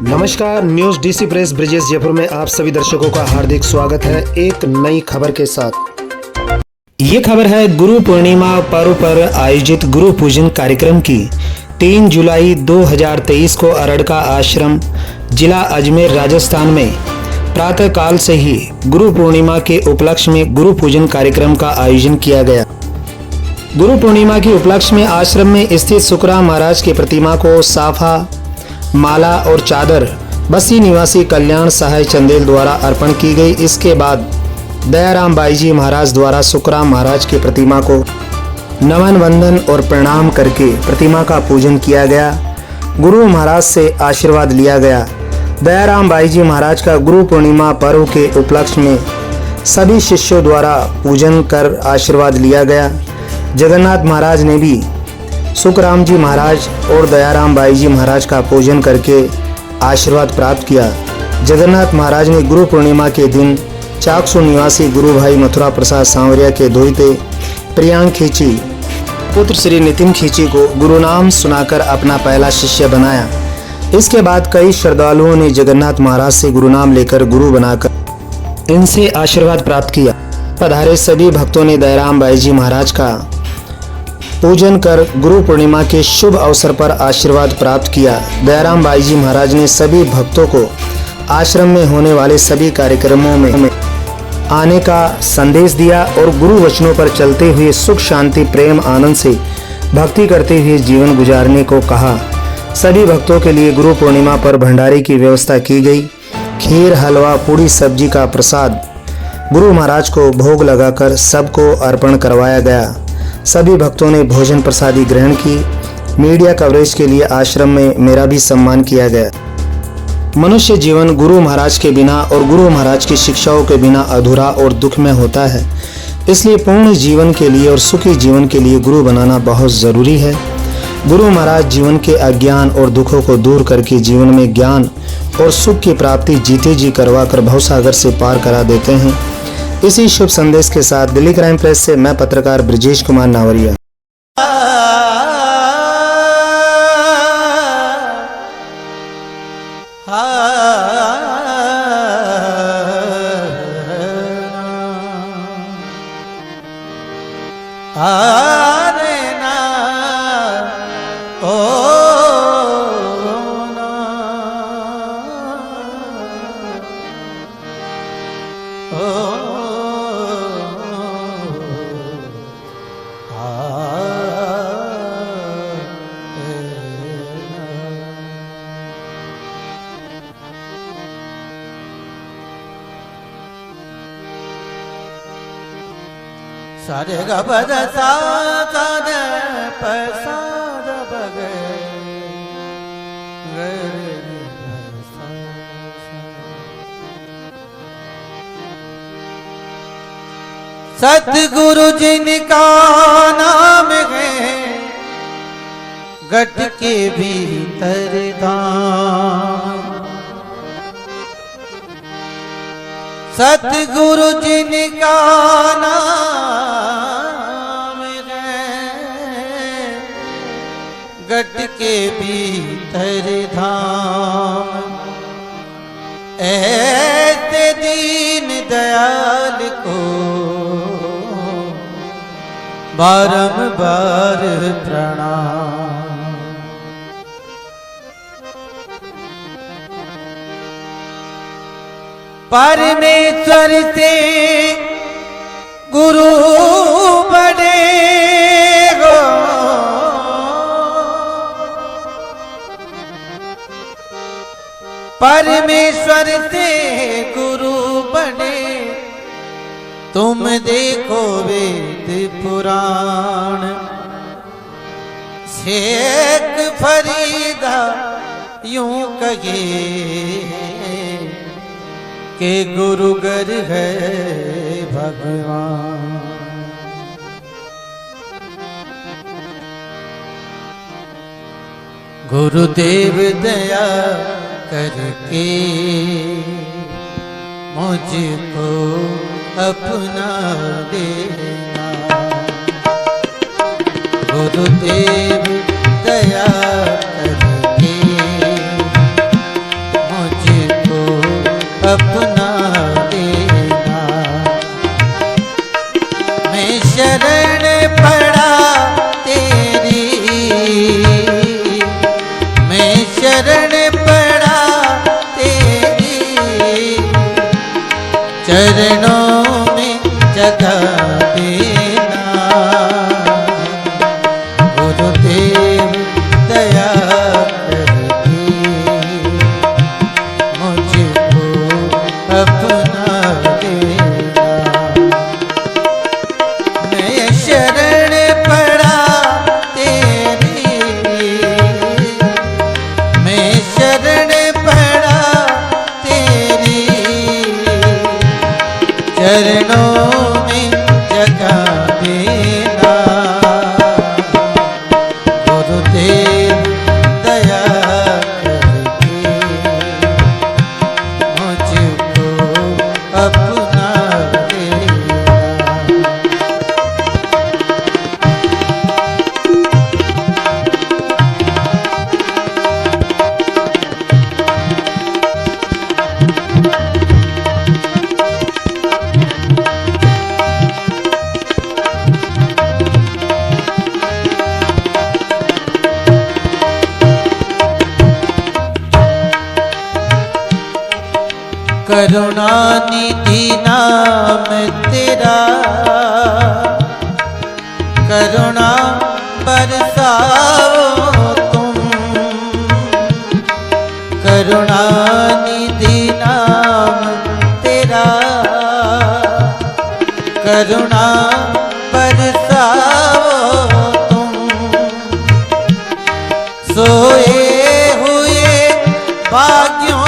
नमस्कार, news DC press Brijesh Jaipur में आप सभी दर्शकों का हार्दिक स्वागत है एक नई खबर के साथ। ये खबर है गुरु पूर्णिमा पर्व पर आयोजित गुरु पूजन कार्यक्रम की। 3 जुलाई 2023 को अरड़का आश्रम, जिला अजमेर, राजस्थान में प्रातः काल से ही गुरु पूर्णिमा के उपलक्ष्य में गुरु पूजन कार्यक्रम का आयोजन किया गया। गुरु पूर्णिमा के उपलक्ष्य में आश्रम में स्थित सुखराम महाराज की प्रतिमा को साफा, माला और चादर बस्ती निवासी कल्याण सहाय चंदेल द्वारा अर्पण की गई। इसके बाद दयाराम बाई जी महाराज द्वारा सुखराम महाराज की प्रतिमा को नमन, वंदन और प्रणाम करके प्रतिमा का पूजन किया गया। गुरु महाराज से आशीर्वाद लिया गया। दयाराम बाई जी महाराज का गुरु पूर्णिमा पर्व के उपलक्ष्य में सभी शिष्यों द्वारा पूजन कर आशीर्वाद लिया गया। जगन्नाथ महाराज ने भी सुखराम जी महाराज और दयाराम बाई जी महाराज का पूजन करके आशीर्वाद प्राप्त किया। जगन्नाथ महाराज ने गुरु पूर्णिमा के दिन चाकसू निवासी गुरु भाई मथुरा प्रसाद सांवरिया के दोहिते प्रियांक खींची पुत्र श्री नितिन खींची को गुरु नाम सुनाकर अपना पहला शिष्य बनाया। इसके बाद कई श्रद्धालुओं ने जगन्नाथ महाराज से गुरु नाम लेकर गुरु बनाकर इनसे आशीर्वाद प्राप्त किया। पधारे सभी भक्तों ने दयाराम बाई जी महाराज का पूजन कर गुरु पूर्णिमा के शुभ अवसर पर आशीर्वाद प्राप्त किया। दयाराम बाई जी महाराज ने सभी भक्तों को आश्रम में होने वाले सभी कार्यक्रमों में आने का संदेश दिया और गुरु वचनों पर चलते हुए सुख, शांति, प्रेम, आनंद से भक्ति करते हुए जीवन गुजारने को कहा। सभी भक्तों के लिए गुरु पूर्णिमा पर भंडारे की व्यवस्था की गई। खीर, हलवा, पूड़ी, सब्जी का प्रसाद गुरु महाराज को भोग लगाकर सबको अर्पण करवाया गया। सभी भक्तों ने भोजन प्रसादी ग्रहण की। मीडिया कवरेज के लिए आश्रम में मेरा भी सम्मान किया गया। मनुष्य जीवन गुरु महाराज के बिना और गुरु महाराज की शिक्षाओं के बिना अधूरा और दुखमय होता है। इसलिए पूर्ण जीवन के लिए और सुखी जीवन के लिए गुरु बनाना बहुत ज़रूरी है। गुरु महाराज जीवन के अज्ञान और दुखों को दूर करके जीवन में ज्ञान और सुख की प्राप्ति जीते जी करवा कर भवसागर से पार करा देते हैं। इसी शुभ संदेश के साथ दिल्ली क्राइम प्रेस से मैं पत्रकार ब्रिजेश कुमार नावरिया। सारे ग पद सा द प सा द ब ग ग रे सा सतगुरु जिनका नाम है घट के भीतर धाम। सतगुरु जिनका नाम है घट के भीतर धाम। ऐसे दीन दयाल को बारंबार प्रणाम। परमेश्वर से गुरु बने हो, परमेश्वर से गुरु बने। तुम देखो वेद पुराण, शेख फरीदा यूं कहे के गुरुगर है भगवान। गुरुदेव दया करके मुझको अपना देना। गुरुदेव दया करके पड़ा तेरी चरणों में जगह देना गुरुदेव दया करके मुझको अपना देना। मैं शरण पड़ा तेरी, मैं शरण पड़ा तेरी चरणों में जगह देना गुरुदेव दया करके मुझको अपना देना। करुणानिधि नाम तेरा करुणा बरसाओ तुम। करुणानिधि नाम तेरा करुणा बरसाओ तुम। सोए हुए भाग्यों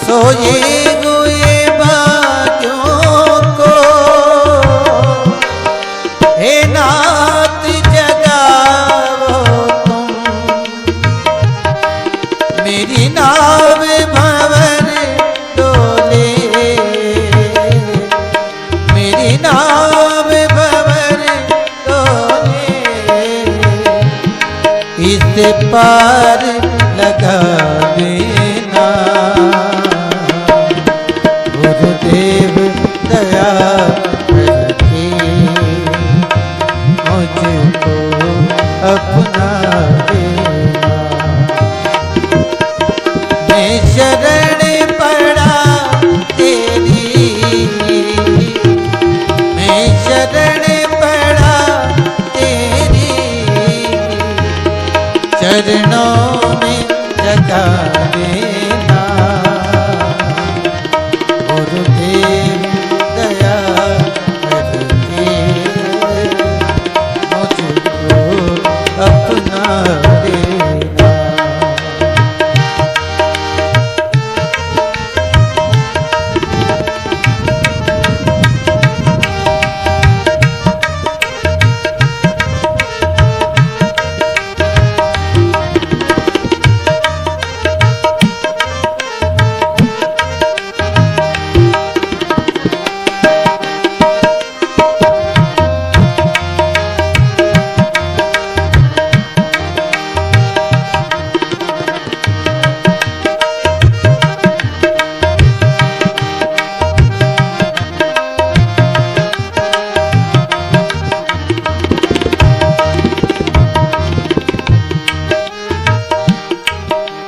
सोए हुए भाग्यों को हे नाथ जगाओ तुम। मेरी नाव भंवर डोले, मेरी नाव भंवर डोले, इस पार लगा देना गुरुदेव दया करके मुझको अपना देना। मैं शरण पड़ा तेरी, मैं शरण पड़ा तेरी चरणों में जगह देना गुरुदेव दया करके मुझको अपना देना।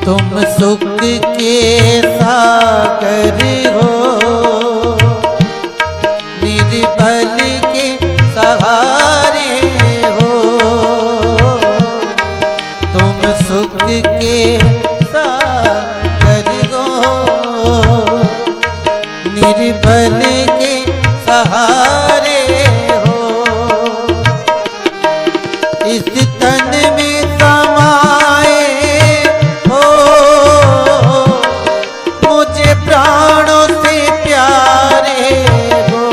तुम सुख के सागर हो, निर्बल के सहारे हो। तुम सुख के सागर हो, निर्बल के सहारे हो। इस तन में समाए हो, मुझे प्राणों से प्यारे हो।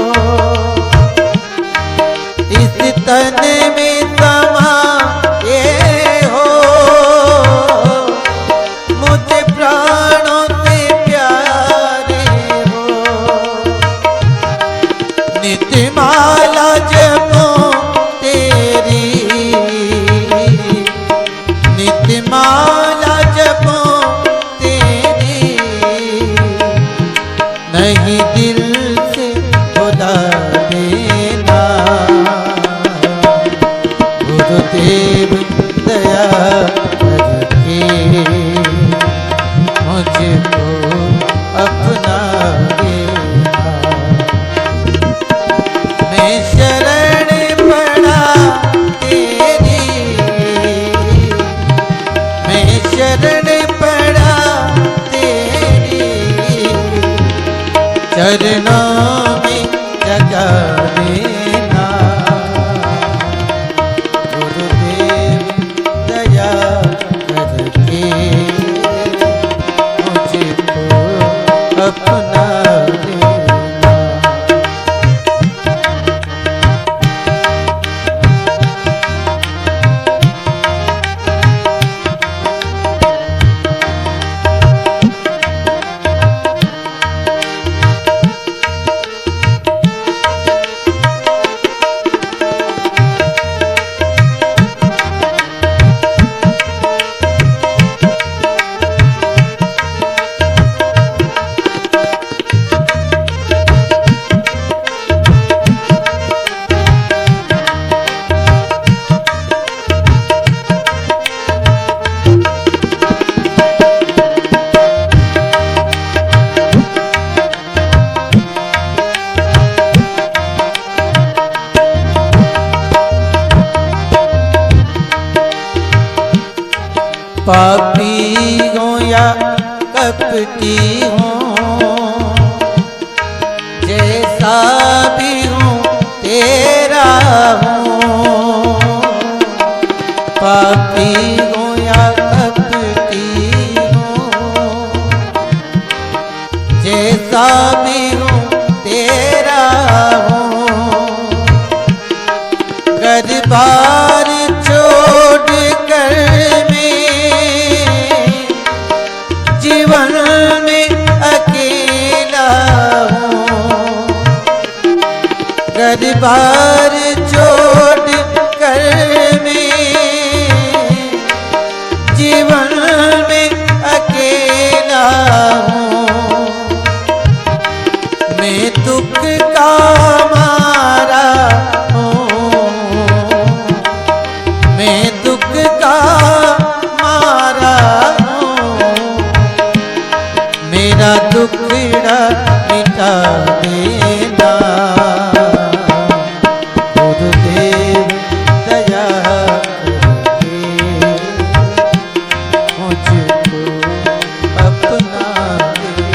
इस तन में समाए हो, मुझे प्राणों से प्यारे हो। नित्य माला जपो तेरी, नित्य माला जपो तेरी, नहीं दिल से खुदा देना। गुरुदेव दया करके मुझको अपना देना। मैं शरण पड़ा तेरी, मैं शरण पड़ा तेरी, चरणों में जगा देना। गुरुदेव दया करके मुझको अपना देना। पापी हो या कपटी हो, जैसा भी हूँ तेरा हूँ। पापी हो या कपटी हो, जैसा भी हूँ तेरा हूँ। गरीबार छोड़ कर जीवन में अकेला हूँ। गरीबार छोड़ कर मैं जीवन में अकेला हूँ। मैं दुख का मारा हूँ, मैं दुख का मारा हूँ। मेरा दुखड़ा मिटा देना। गुरुदेव दया करके मुझको अपना देना।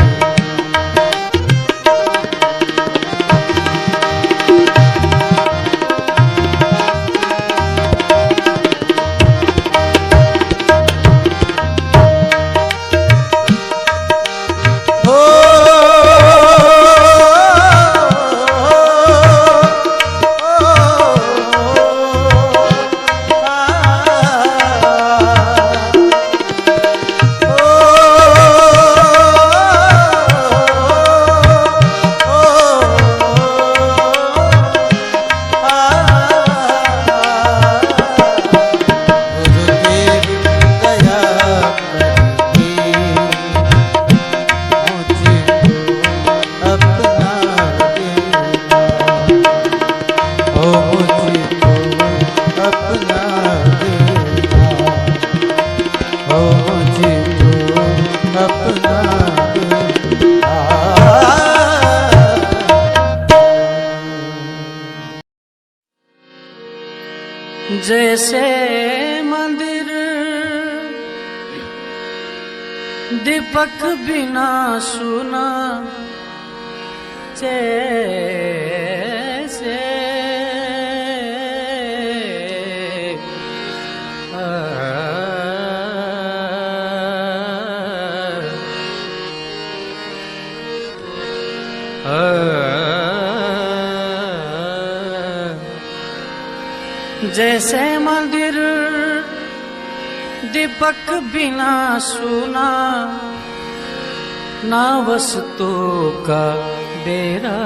जैसे मंदिर दीपक बिना सुना, जैसे जैसे मंदिर दीपक बिना सुना, ना वस्तु का डेरा,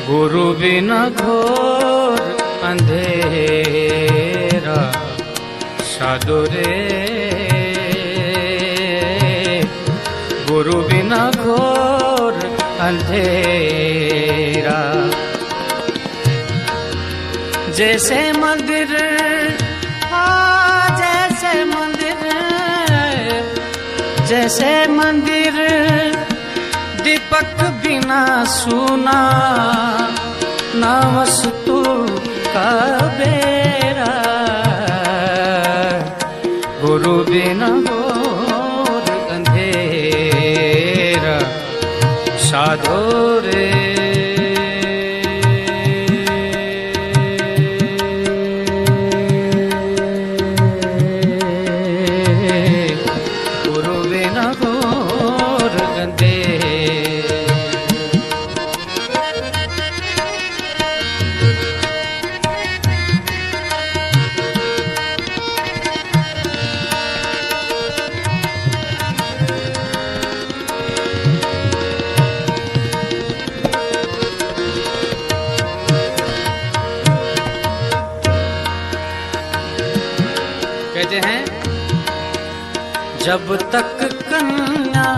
गुरु बिना घोर अंधेरा, साधु रे गुरु बिना घोर अंधेरा। जैसे मंदिर जैसे मंदिर दीपक बिना सूना, ना वस्तु का बेरा। गुरु बिना घोर अंधेरा, साधो रे कहते हैं, जब तक कन्या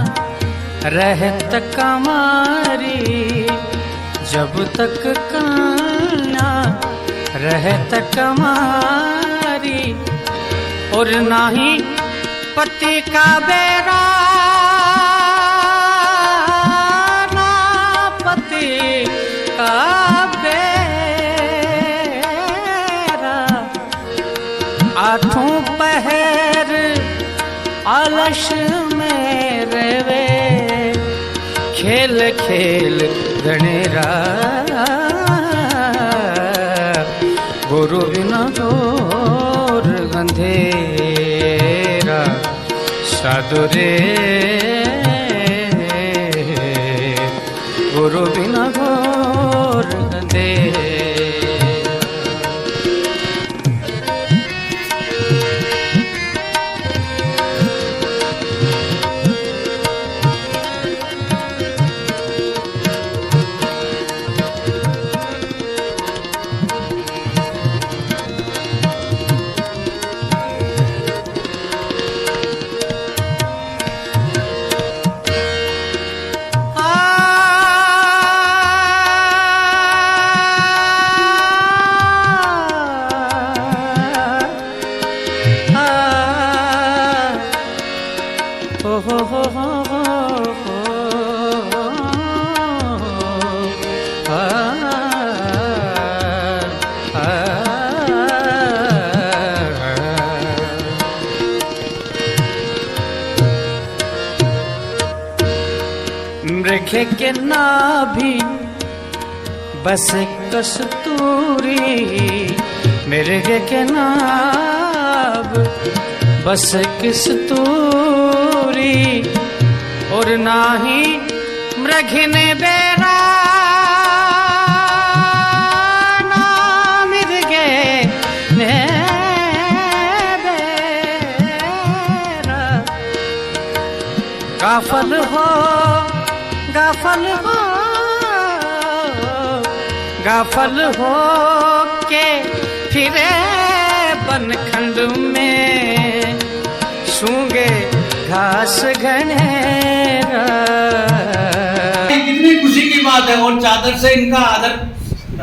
रहत कमारी, जब तक कन्या रहत कमारी, और नाही पति का बेरा, ना पति का बेरा। आठों पहर आलस में रेवे, खेल खेल गणेरा। गुरु बिना घोर अंधेरा, साधु रे गुरु बिना घोर अंधेरा। मृग के नाभि बस कस्तूरी, मृग के नाभ बस कस्तूरी, और नाही मृग ने बेरा, ना मृगे ने बेरा। गाफल हो गाफल हो गाफल हो के फिरे बनखंड में, सूंगे घास घनेरा। कितनी खुशी की बात है, और चादर से इनका आदर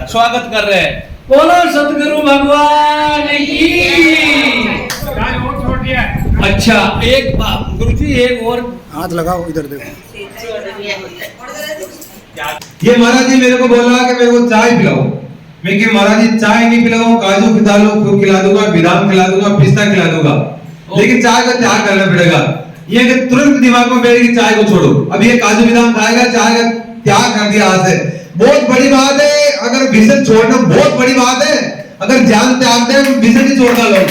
स्वागत कर रहे हैं। बोलो सतगुरु भगवान की। अच्छा, एक बात गुरुजी, एक और हाथ लगाओ, इधर देखो। ये महाराज जी मेरे को बोला कि मेरे को चाय पिलाओ। मैं कि महाराज जी चाय नहीं पिलाऊं, काजू खिला दूंगा, बादाम खिला दूंगा, पिस्ता खिला दूंगा, लेकिन चाय का त्याग करना पड़ेगा। ये कि तुरंत दिमाग में बैठ के चाय को छोड़ो। अब ये काजू बादाम खाएगा, चाय का त्याग कर दिया आज से। बहुत बड़ी बात है, अगर विषय छोड़ना बहुत बड़ी बात है। अगर जान त्याग दे तो विषय नहीं छोड़ना लोग।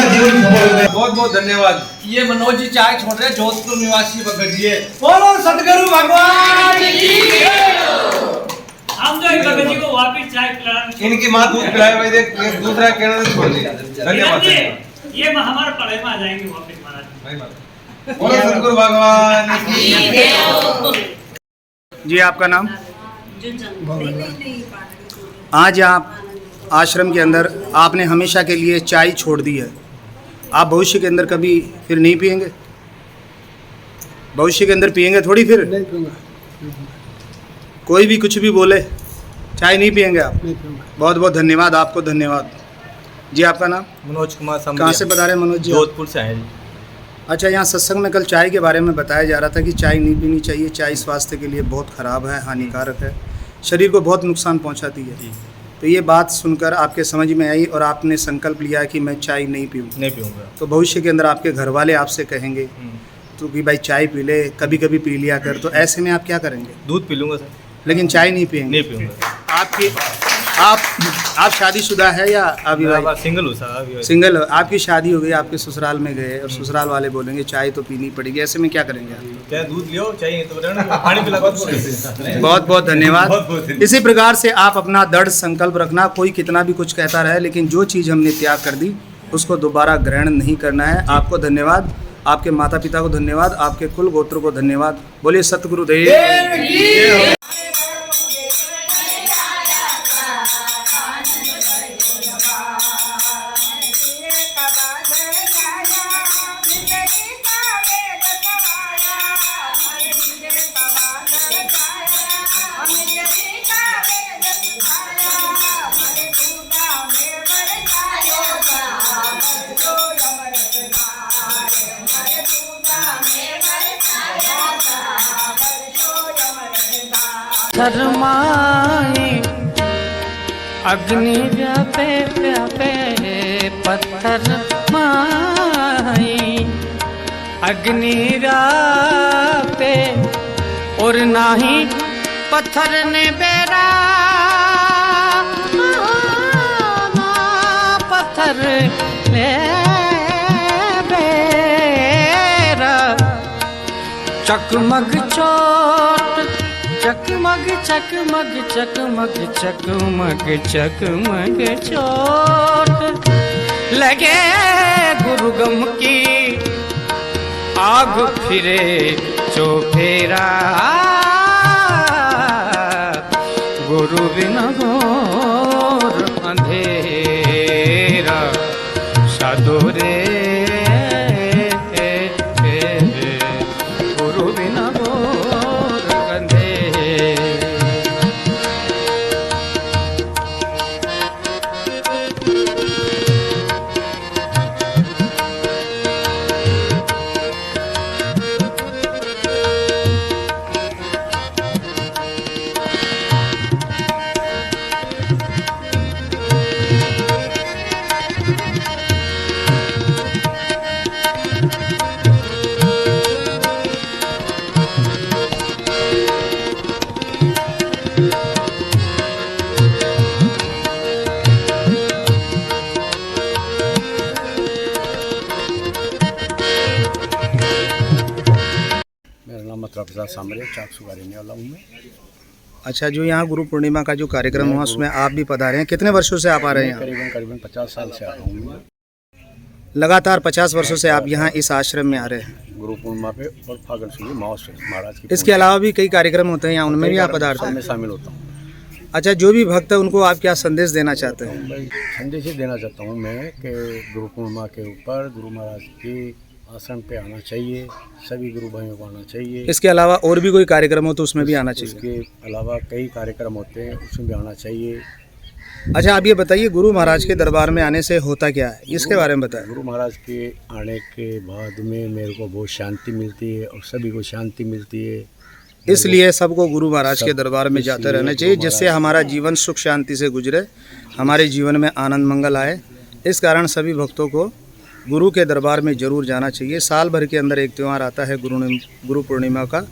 जीवन सफल हो गया। बहुत बहुत धन्यवाद। ये मनोज जी चाय छोड़ रहे, जोधपुर निवासी भगत जी। बोलो सतगुरु भगवान की। हम जो एक भगत जी को वापिस चाय पिला, इनकी माँ दूध पिलाए हुए थे, दूसरा कहना छोड़ दिया। धन्यवाद। ये हमारे पढ़ाई में आ जाएंगे वापिस महाराज। बोलो सतगुरु भगवान की। जी, आपका नाम? आज आप आश्रम के अंदर आपने हमेशा के लिए चाय छोड़ दी है, आप भविष्य के अंदर कभी फिर नहीं पिएंगे? भविष्य के अंदर पियेंगे थोड़ी फिर? नहीं पीऊँगा। कोई भी कुछ भी बोले, चाय नहीं पियेंगे आप? नहीं पीऊँगा। बहुत बहुत धन्यवाद आपको, धन्यवाद जी। आपका नाम? मनोज कुमार कहाँ से बता रहे हैं मनोज जी? जोधपुर से हैं जी। अच्छा, यहाँ सत्संग में कल चाय के बारे में बताया जा रहा था कि चाय नहीं पीनी चाहिए, चाय स्वास्थ्य के लिए बहुत ख़राब है, हानिकारक है, शरीर को बहुत नुकसान पहुँचाती है। तो ये बात सुनकर आपके समझ में आई और आपने संकल्प लिया कि मैं चाय नहीं पीऊँगा। नहीं पीऊँगा। तो भविष्य के अंदर आपके घर वाले आपसे कहेंगे तो कि भाई चाय पी ले, कभी कभी पी लिया कर, तो ऐसे में आप क्या करेंगे? दूध पी लूँगा सर। लेकिन चाय नहीं पियेंगे? नहीं पीऊँगा। आपकी आप शादीशुदा है या अविवाहित? सिंगल हूँ सर। सिंगल हो। आपकी शादी हो गई, आपके ससुराल में गए और ससुराल वाले बोलेंगे चाय तो पीनी पड़ेगी, ऐसे में क्या करेंगे आप? क्या दूध लियो, चाहिए तो पानी पिला। बहुत बहुत धन्यवाद। इसी प्रकार से आप अपना दृढ़ संकल्प रखना, कोई कितना भी कुछ कहता रहे, लेकिन जो चीज़ हमने त्याग कर दी उसको दोबारा ग्रहण नहीं करना है। आपको धन्यवाद, आपके माता पिता को धन्यवाद, आपके कुल गोत्र को धन्यवाद। बोलिए सतगुरुदेव। शर्माए अग्नि व्यापे व्यापे पत्थर माए, अग्नि व्यापे और नाही पत्थर ने बेरा, पत्थर ने बेरा, चकमक चोट चकमक चकमक चकमक चकमक चकमक चोट लगे गुरु गम की आग फिरे चौफेरा, गुरु बिना घोर अंधेरा साधो रे, गुरु बिना घोर अंधेरा। प्रसाद सामरिया चाकसू का रहने वाला हूँ मैं। अच्छा, जो यहाँ गुरु पूर्णिमा का जो कार्यक्रम हुआ उसमें आप भी पधारे हैं, कितने वर्षों से आप आ रहे हैं? करीबन 50 साल से आ रहा हूँ मैं। लगातार 50 वर्षों से आप यहाँ इस आश्रम में आ रहे हैं गुरु पूर्णिमा पे और फागण सूर्य महाराज की। इसके अलावा भी कई कार्यक्रम होते हैं यहाँ, उनमें भी आप पधारते हैं? शामिल होता हूँ। अच्छा, जो भी भक्त है उनको आप क्या संदेश देना चाहते हैं? संदेश ही देना चाहता हूँ मैं कि गुरु पूर्णिमा के ऊपर गुरु महाराज की आश्रम पे आना चाहिए, सभी गुरु भाइयों को आना चाहिए। इसके अलावा और भी कोई कार्यक्रम हो तो उसमें भी आना चाहिए? इसके अलावा कई कार्यक्रम होते हैं, उसमें भी आना चाहिए। अच्छा, आप ये बताइए गुरु महाराज के दरबार में आने से होता क्या है, इसके बारे में बताएं। गुरु महाराज के आने के बाद में मेरे को बहुत शांति मिलती है और सभी को शांति मिलती है, इसलिए सबको गुरु महाराज के दरबार में जाते रहना चाहिए, जिससे हमारा जीवन सुख शांति से गुजरे, हमारे जीवन में आनंद मंगल आए। इस कारण सभी भक्तों को गुरु के दरबार में ज़रूर जाना चाहिए। साल भर के अंदर एक त्यौहार आता है गुरु पूर्णिमा का,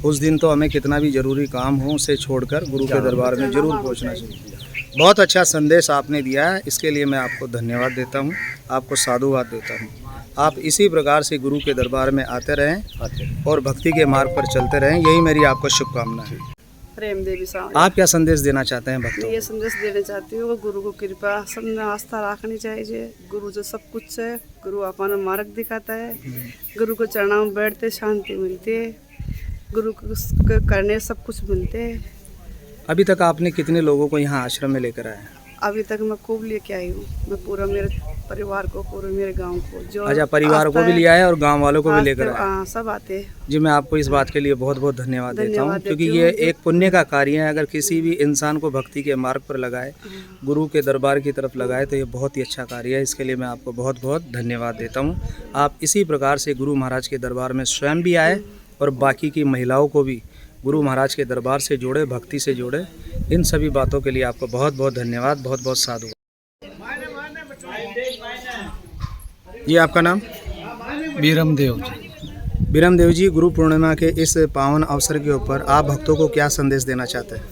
उस दिन तो हमें कितना भी ज़रूरी काम हो उसे छोड़कर गुरु के दरबार में ज़रूर पहुंचना चाहिए। बहुत अच्छा संदेश आपने दिया है, इसके लिए मैं आपको धन्यवाद देता हूं, आपको साधुवाद देता हूं। आप इसी प्रकार से गुरु के दरबार में आते रहें और भक्ति के मार्ग पर चलते रहें, यही मेरी आपको शुभकामना है। प्रेम देवी साहब, आप क्या संदेश देना चाहते हैं भक्तों? ये संदेश देना चाहती हूँ, गुरु को कृपा सबने आस्था रखनी चाहिए। गुरु जो सब कुछ है, गुरु अपना मार्ग दिखाता है, गुरु को चरणों में बैठते शांति मिलती है, गुरु को करने सब कुछ मिलते हैं। अभी तक आपने कितने लोगों को यहाँ आश्रम में लेकर आए हैं? अभी तक मैं खूब लेके आई हूँ, मैं पूरा मेरे परिवार को, पूरे मेरे गांव को जो अच्छा, परिवार को भी लिया है और गांव वालों को भी लेकर आए। हाँ, सब आते हैं। जी, मैं आपको इस बात के लिए बहुत बहुत धन्यवाद देता हूँ, क्योंकि ये एक पुण्य का कार्य है। अगर किसी भी इंसान को भक्ति के मार्ग पर लगाए, गुरु के दरबार की तरफ लगाए, तो ये बहुत ही अच्छा कार्य है। इसके लिए मैं आपको बहुत बहुत धन्यवाद देता हूँ। आप इसी प्रकार से गुरु महाराज के दरबार में स्वयं भी आए और बाकी की महिलाओं को भी गुरु महाराज के दरबार से जोड़े, भक्ति से जोड़े। इन सभी बातों के लिए आपको बहुत बहुत धन्यवाद, बहुत बहुत साधु। ये आपका नाम? बीरम देव जी। बीरम देव जी, गुरु पूर्णिमा के इस पावन अवसर के ऊपर आप भक्तों को क्या संदेश देना चाहते हैं?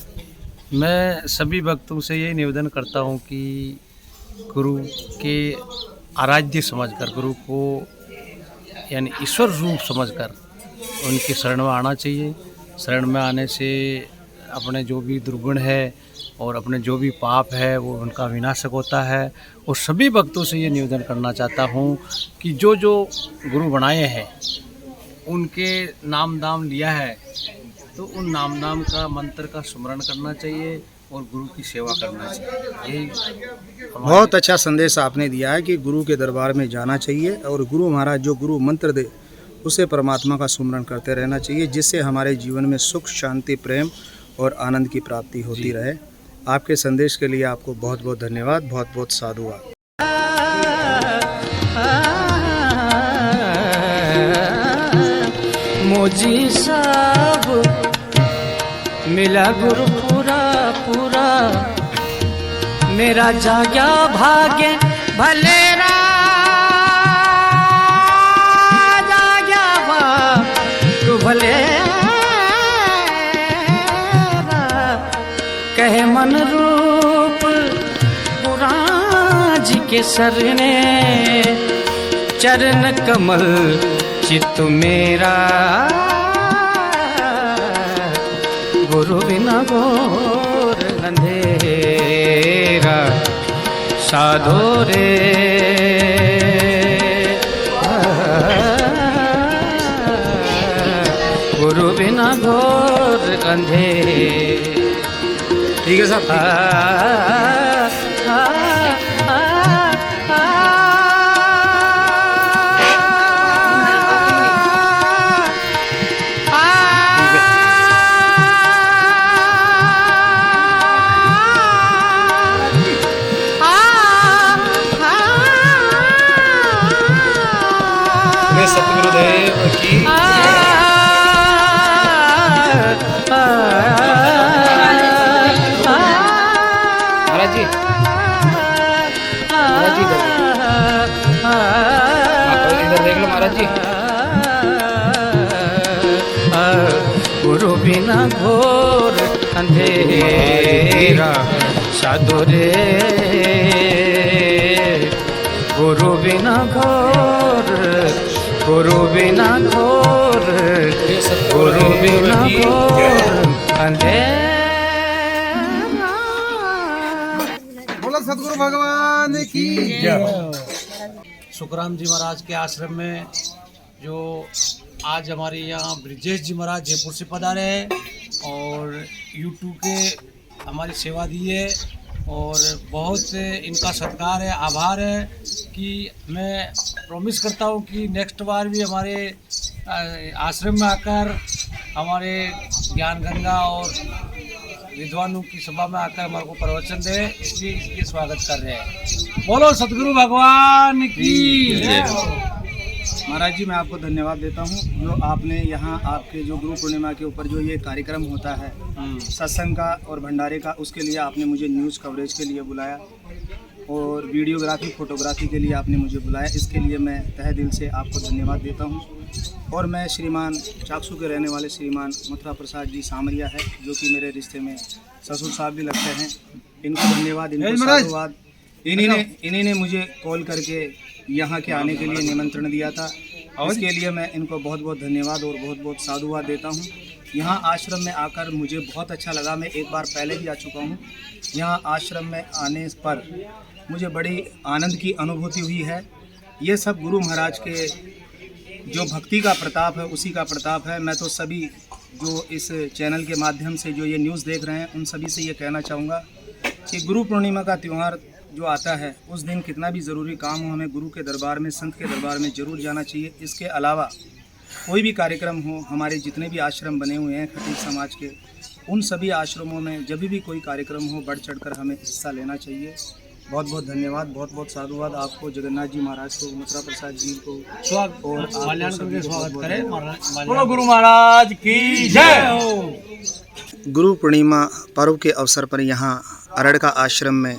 मैं सभी भक्तों से यही निवेदन करता हूँ कि गुरु के आराध्य समझकर, गुरु को यानी ईश्वर रूप समझकर उनकी शरण में आना चाहिए। शरण में आने से अपने जो भी दुर्गुण है और अपने जो भी पाप है वो उनका विनाशक होता है। और सभी भक्तों से ये निवेदन करना चाहता हूँ कि जो जो गुरु बनाए हैं उनके नाम दाम लिया है तो उन नाम दाम का मंत्र का स्मरण करना चाहिए और गुरु की सेवा करना चाहिए। यही बहुत अच्छा संदेश आपने दिया है कि गुरु के दरबार में जाना चाहिए और गुरु महाराज जो गुरु मंत्र दे उसे परमात्मा का सुमरण करते रहना चाहिए, जिससे हमारे जीवन में सुख, शांति, प्रेम और आनंद की प्राप्ति होती रहे। आपके संदेश के लिए आपको बहुत बहुत धन्यवाद, बहुत बहुत साधुवाद। मुझे सब मिला गुरु पूरा पूरा, मेरा जाग्या भाग्य भलेरा, जाग्या भाग्य भलेरा, कहे मन रूप पुराण जी के सरने, चरण कमल चित्त मेरा, गुरु बिना घोर अंधेरा, साधो रे गुरु बिना घोर अंधेरा। ठीक है साहब। सतगुरुदेव की महाराज जी, महाराज जी इधर देख लो महाराज जी। गुरु बिना घोर अंधेरा, साधु रे गुरु बिना घोर, गुरु बिना घोर, गुरु बिना घोर अंधेरा। बोलो सतगुरु भगवान की जय। सुखराम जी महाराज के आश्रम में जो आज हमारे यहाँ ब्रिजेश जी महाराज जयपुर से पधारे हैं और यूट्यूब के हमारी सेवा दी है और बहुत इनका सत्कार है, आभार है कि मैं प्रॉमिस करता हूँ कि नेक्स्ट बार भी हमारे आश्रम में आकर हमारे ज्ञान गंगा और विद्वानों की सभा में आकर हमारे को प्रवचन दे, इसलिए इसके स्वागत कर रहे हैं। बोलो सतगुरु भगवान की महाराज जी, मैं आपको धन्यवाद देता हूँ जो आपने यहाँ आपके जो गुरु पूर्णिमा के ऊपर जो ये कार्यक्रम होता है सत्संग का और भंडारे का, उसके लिए आपने मुझे न्यूज़ कवरेज के लिए बुलाया और वीडियोग्राफी, फोटोग्राफी के लिए आपने मुझे बुलाया। इसके लिए मैं तहे दिल से आपको धन्यवाद देता हूँ। और मैं श्रीमान चाकसू के रहने वाले श्रीमान मथुरा प्रसाद जी सामरिया है, जो कि मेरे रिश्ते में ससुर साहब भी लगते हैं, इनको धन्यवाद, इनको साधुवाद। इन्हीं ने मुझे कॉल करके यहाँ के आने के लिए निमंत्रण दिया था। इसके लिए मैं इनको बहुत बहुत धन्यवाद और बहुत बहुत साधुवाद देता हूँ। यहाँ आश्रम में आकर मुझे बहुत अच्छा लगा। मैं एक बार पहले भी आ चुका हूँ। यहाँ आश्रम में आने पर मुझे बड़ी आनंद की अनुभूति हुई है। ये सब गुरु महाराज के जो भक्ति का प्रताप है, उसी का प्रताप है। मैं तो सभी जो इस चैनल के माध्यम से जो ये न्यूज़ देख रहे हैं, उन सभी से ये कहना चाहूँगा कि गुरु पूर्णिमा का त्यौहार जो आता है उस दिन कितना भी ज़रूरी काम हो हमें गुरु के दरबार में, संत के दरबार में ज़रूर जाना चाहिए। इसके अलावा कोई भी कार्यक्रम हो, हमारे जितने भी आश्रम बने हुए हैं खटीक समाज के, उन सभी आश्रमों में जब भी कोई कार्यक्रम हो बढ़ चढ़कर हमें हिस्सा लेना चाहिए। बहुत बहुत धन्यवाद, बहुत बहुत साधुवाद आपको, जगन्नाथ जी महाराज को, मथुरा प्रसाद जी को और आप सभी को बहुत बहुत बोलो गुरु महाराज की जय। गुरु पूर्णिमा पर्व के अवसर पर यहाँ अरड़ का आश्रम में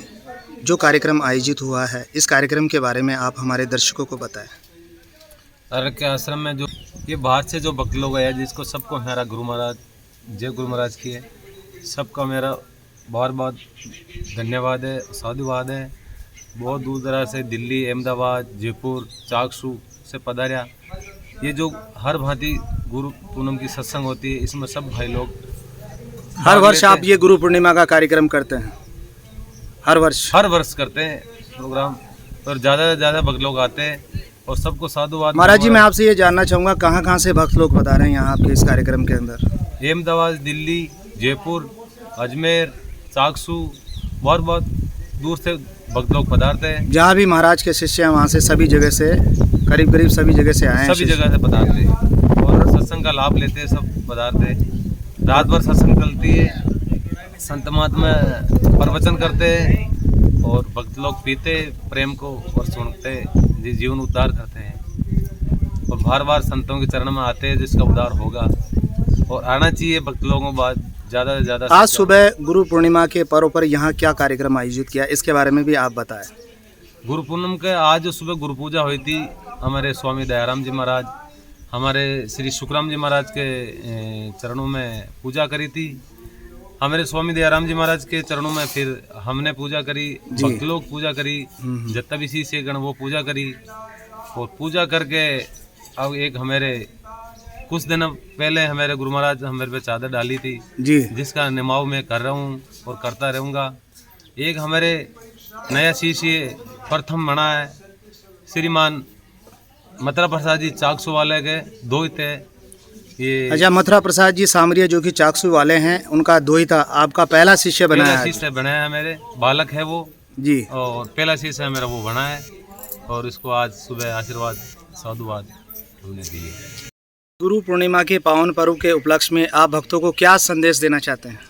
जो कार्यक्रम आयोजित हुआ है, इस कार्यक्रम के बारे में आप हमारे दर्शकों को बताएं। अरड़ के आश्रम में जो ये बाहर से जो भक्त लोग आए, जिसको सबको मेरा गुरु महाराज, जय गुरु महाराज की है, सबका मेरा बहुत बहुत धन्यवाद है, साधुवाद है। बहुत दूर दराज से दिल्ली, अहमदाबाद, जयपुर, चाकसू से पधारा। ये जो हर भांति गुरु पूनम की सत्संग होती है, इसमें सब भाई लोग हर वर्ष आप ये गुरु पूर्णिमा का कार्यक्रम करते हैं? हर वर्ष करते हैं प्रोग्राम, और ज़्यादा से ज़्यादा भक्त लोग आते हैं और सबको साधुवाद। महाराज जी, मैं आपसे ये जानना चाहूँगा कहाँ से भक्त लोग बता रहे हैं यहाँ आपके इस कार्यक्रम के अंदर? अहमदाबाद, दिल्ली, जयपुर, अजमेर, चाकसू, बहुत दूर से भक्त लोग पधारते हैं। जहाँ भी महाराज के शिष्य हैं वहाँ से सभी जगह से, करीब सभी जगह से आए हैं, सभी जगह से पधारते हैं और सत्संग का लाभ लेते हैं, सब पधारते हैं। रात भर सत्संग चलती है, संत महात्मा प्रवचन करते हैं और भक्त लोग पीते प्रेम को और सुनते जीवन उद्धार करते हैं और बार बार संतों के चरण में आते हैं, जिसका उद्धार होगा और आना चाहिए भक्त लोगों बाद ज़्यादा से ज़्यादा। आज सुबह गुरु पूर्णिमा के पर्व पर यहाँ क्या कार्यक्रम आयोजित किया, इसके बारे में भी आप बताएं। गुरु पूर्णिमा के आज सुबह गुरु पूजा हुई थी। हमारे स्वामी दयाराम जी महाराज, हमारे श्री शुक्राम जी महाराज के चरणों में पूजा करी थी। हमारे स्वामी दयाराम जी महाराज के चरणों में फिर हमने पूजा करी, भक्त लोग पूजा करी, जितना भी शिष्य गण वो पूजा करी और पूजा करके अब एक हमारे कुछ दिन पहले हमारे गुरु महाराज हमारे पे चादर डाली थी जी, जिसका निमाव मैं कर रहा हूँ और करता रहूँगा। एक हमारे नया शिष्य प्रथम बना है श्रीमान मथुरा प्रसाद जी चाकसू वाले के दोहित है ये। अच्छा, मथुरा प्रसाद जी सामरिया जो कि चाकसू वाले हैं, उनका दोहिता आपका पहला शिष्य बना है? शिष्य बना है, मेरे बालक है वो जी, और पहला शिष्य है मेरा वो बना है और इसको आज सुबह आशीर्वाद साधुवाद हमने दिए। गुरु पूर्णिमा के पावन पर्व के उपलक्ष्य में आप भक्तों को क्या संदेश देना चाहते हैं?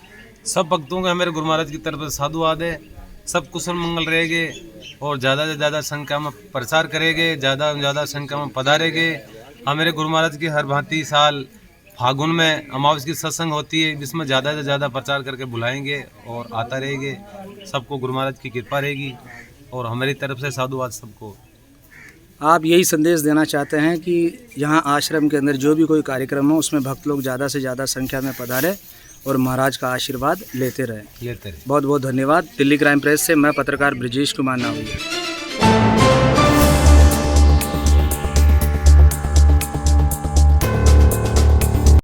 सब भक्तों का हमारे गुरु महाराज की तरफ से साधुवाद है, सब कुशल मंगल रहेंगे और ज़्यादा से ज़्यादा संख्या में प्रचार करेंगे, ज़्यादा से ज़्यादा संख्या में पधारेंगे। हमारे गुरु महाराज की हर भांति साल फागुन में अमावस की सत्संग होती है, जिसमें ज़्यादा से ज़्यादा प्रचार करके बुलाएंगे और आता रहेंगे। सबको गुरु महाराज की कृपा रहेगी और हमारी तरफ से साधुवाद सबको। आप यही संदेश देना चाहते हैं कि यहाँ आश्रम के अंदर जो भी कोई कार्यक्रम हो उसमें भक्त लोग ज़्यादा से ज़्यादा संख्या में पधारे और महाराज का आशीर्वाद लेते रहे। बहुत बहुत धन्यवाद। दिल्ली क्राइम प्रेस से मैं पत्रकार ब्रिजेश कुमार नावलिया।